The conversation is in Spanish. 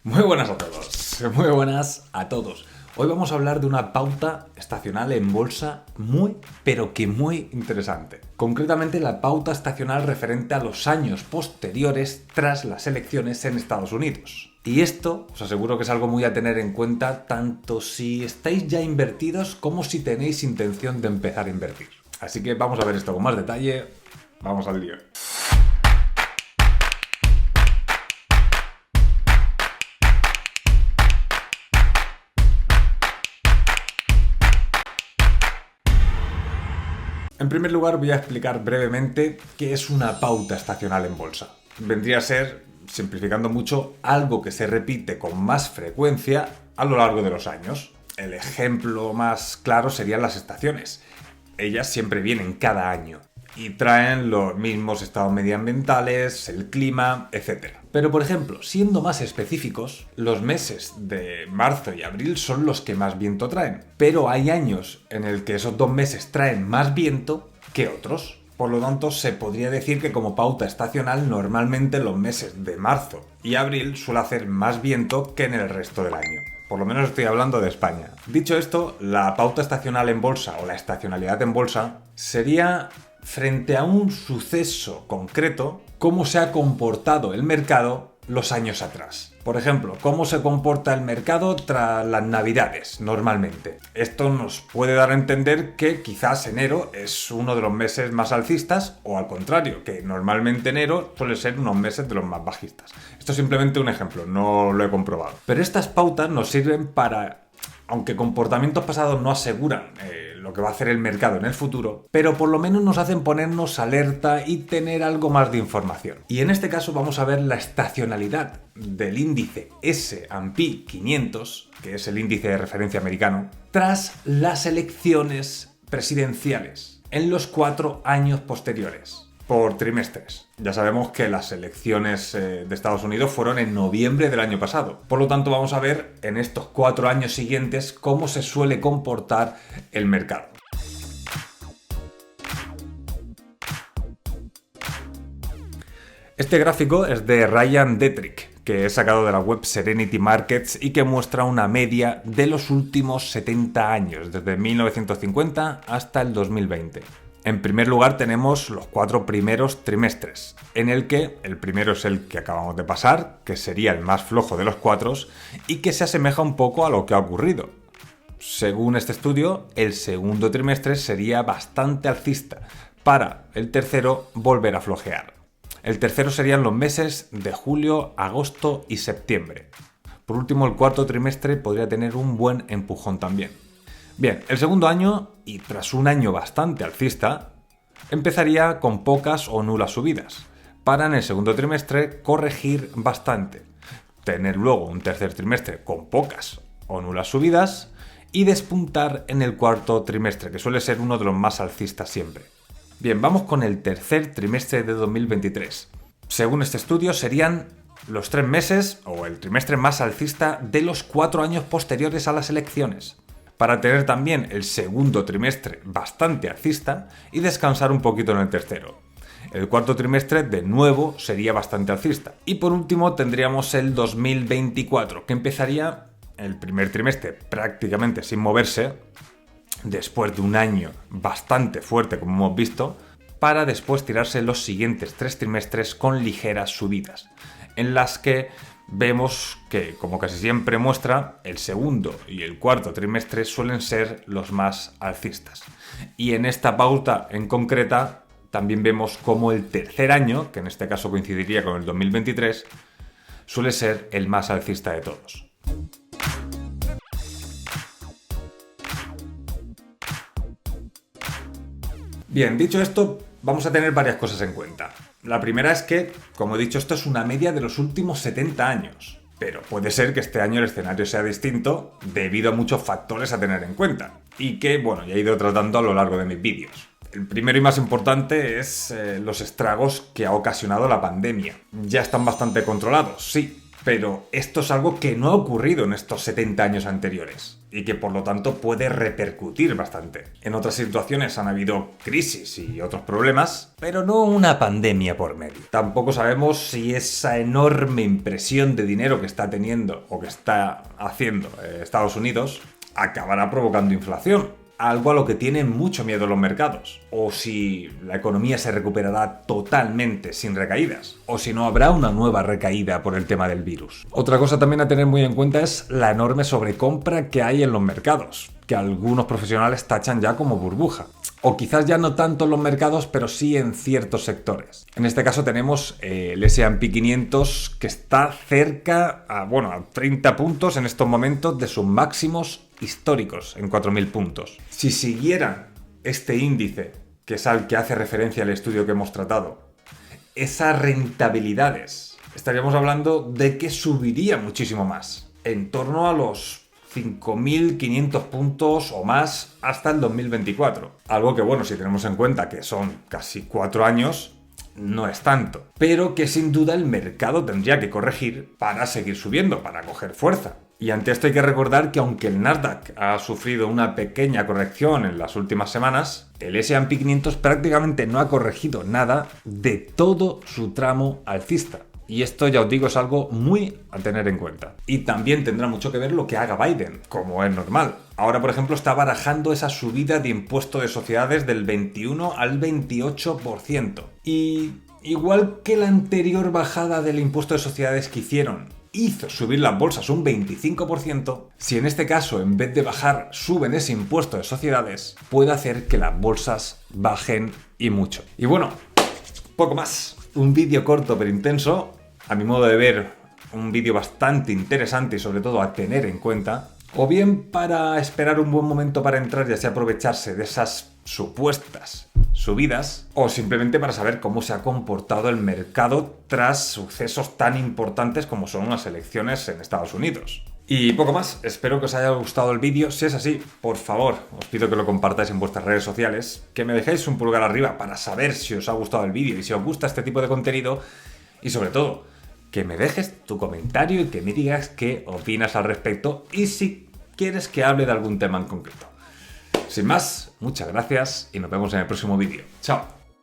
Muy buenas a todos, muy buenas a todos. Hoy vamos a hablar de una pauta estacional en bolsa muy, pero que muy interesante. Concretamente la pauta estacional referente a los años posteriores tras las elecciones en Estados Unidos. Y esto os aseguro que es algo muy a tener en cuenta tanto si estáis ya invertidos como si tenéis intención de empezar a invertir. Así que vamos a ver esto con más detalle, vamos al lío. En primer lugar voy a explicar brevemente qué es una pauta estacional en bolsa. Vendría a ser, simplificando mucho, algo que se repite con más frecuencia a lo largo de los años. El ejemplo más claro serían las estaciones. Ellas siempre vienen cada año y traen los mismos estados medioambientales, el clima, etc. Pero por ejemplo, siendo más específicos, los meses de marzo y abril son los que más viento traen. Pero hay años en el que esos dos meses traen más viento que otros. Por lo tanto, se podría decir que como pauta estacional, normalmente los meses de marzo y abril suele hacer más viento que en el resto del año. Por lo menos estoy hablando de España. Dicho esto, la pauta estacional en bolsa o la estacionalidad en bolsa sería frente a un suceso concreto, cómo se ha comportado el mercado los años atrás. Por ejemplo, cómo se comporta el mercado tras las navidades, normalmente. Esto nos puede dar a entender que quizás enero es uno de los meses más alcistas, o al contrario, que normalmente enero suele ser unos meses de los más bajistas. Esto es simplemente un ejemplo, no lo he comprobado. Pero estas pautas nos sirven para, aunque comportamientos pasados no aseguran lo que va a hacer el mercado en el futuro, pero por lo menos nos hacen ponernos alerta y tener algo más de información. Y en este caso vamos a ver la estacionalidad del índice S&P 500, que es el índice de referencia americano, tras las elecciones presidenciales en los 4 años posteriores. Por trimestres. Ya sabemos que las elecciones de Estados Unidos fueron en noviembre del año pasado. Por lo tanto, vamos a ver en estos 4 años siguientes cómo se suele comportar el mercado. Este gráfico es de Ryan Detrick, que he sacado de la web Serenity Markets y que muestra una media de los últimos 70 años, desde 1950 hasta el 2020. En primer lugar tenemos los 4 primeros trimestres, en el que el primero es el que acabamos de pasar, que sería el más flojo de los 4 y que se asemeja un poco a lo que ha ocurrido. Según este estudio, el segundo trimestre sería bastante alcista, para el tercero volver a flojear. El tercero serían los meses de julio, agosto y septiembre. Por último, el cuarto trimestre podría tener un buen empujón también. Bien, el segundo año, y tras un año bastante alcista, empezaría con pocas o nulas subidas, para en el segundo trimestre corregir bastante, tener luego un tercer trimestre con pocas o nulas subidas y despuntar en el cuarto trimestre, que suele ser uno de los más alcistas siempre. Bien, vamos con el tercer trimestre de 2023. Según este estudio, serían los 3 meses o el trimestre más alcista de los 4 años posteriores a las elecciones, para tener también el segundo trimestre bastante alcista y descansar un poquito en el tercero. El cuarto trimestre de nuevo sería bastante alcista. Y por último tendríamos el 2024, que empezaría el primer trimestre prácticamente sin moverse, después de un año bastante fuerte como hemos visto, para después tirarse los siguientes 3 trimestres con ligeras subidas, en las que vemos que, como casi siempre muestra, el segundo y el cuarto trimestre suelen ser los más alcistas. Y en esta pauta en concreta también vemos como el tercer año, que en este caso coincidiría con el 2023, suele ser el más alcista de todos. Bien, dicho esto, vamos a tener varias cosas en cuenta. La primera es que, como he dicho, esto es una media de los últimos 70 años. Pero puede ser que este año el escenario sea distinto debido a muchos factores a tener en cuenta. Y que, bueno, ya he ido tratando a lo largo de mis vídeos. El primero y más importante es los estragos que ha ocasionado la pandemia. Ya están bastante controlados, sí, Pero esto es algo que no ha ocurrido en estos 70 años anteriores y que por lo tanto puede repercutir bastante. En otras situaciones han habido crisis y otros problemas, pero no una pandemia por medio. Tampoco sabemos si esa enorme impresión de dinero que está teniendo o que está haciendo Estados Unidos acabará provocando inflación, algo a lo que tienen mucho miedo los mercados, o si la economía se recuperará totalmente sin recaídas, o si no habrá una nueva recaída por el tema del virus. Otra cosa también a tener muy en cuenta es la enorme sobrecompra que hay en los mercados, que algunos profesionales tachan ya como burbuja. O quizás ya no tanto en los mercados, pero sí en ciertos sectores. En este caso tenemos el S&P 500 que está cerca a 30 puntos en estos momentos de sus máximos históricos en 4.000 puntos. Si siguiera este índice, que es al que hace referencia el estudio que hemos tratado, esas rentabilidades, estaríamos hablando de que subiría muchísimo más, en torno a los 5.500 puntos o más hasta el 2024. Algo que, si tenemos en cuenta que son casi 4 años, no es tanto. Pero que sin duda el mercado tendría que corregir para seguir subiendo, para coger fuerza. Y ante esto hay que recordar que aunque el Nasdaq ha sufrido una pequeña corrección en las últimas semanas, el S&P 500 prácticamente no ha corregido nada de todo su tramo alcista. Y esto, ya os digo, es algo muy a tener en cuenta. Y también tendrá mucho que ver lo que haga Biden, como es normal. Ahora, por ejemplo, está barajando esa subida de impuesto de sociedades del 21 al 28%. Y igual que la anterior bajada del impuesto de sociedades que hicieron hizo subir las bolsas un 25%, si en este caso, en vez de bajar, suben ese impuesto de sociedades, puede hacer que las bolsas bajen y mucho. Y poco más. Un vídeo corto pero intenso. A mi modo de ver, un vídeo bastante interesante y sobre todo a tener en cuenta, o bien para esperar un buen momento para entrar y así aprovecharse de esas supuestas subidas, o simplemente para saber cómo se ha comportado el mercado tras sucesos tan importantes como son unas elecciones en Estados Unidos. Y poco más, espero que os haya gustado el vídeo. Si es así, por favor, os pido que lo compartáis en vuestras redes sociales, que me dejéis un pulgar arriba para saber si os ha gustado el vídeo y si os gusta este tipo de contenido, y sobre todo, que me dejes tu comentario y que me digas qué opinas al respecto y si quieres que hable de algún tema en concreto. Sin más, muchas gracias y nos vemos en el próximo vídeo. ¡Chao!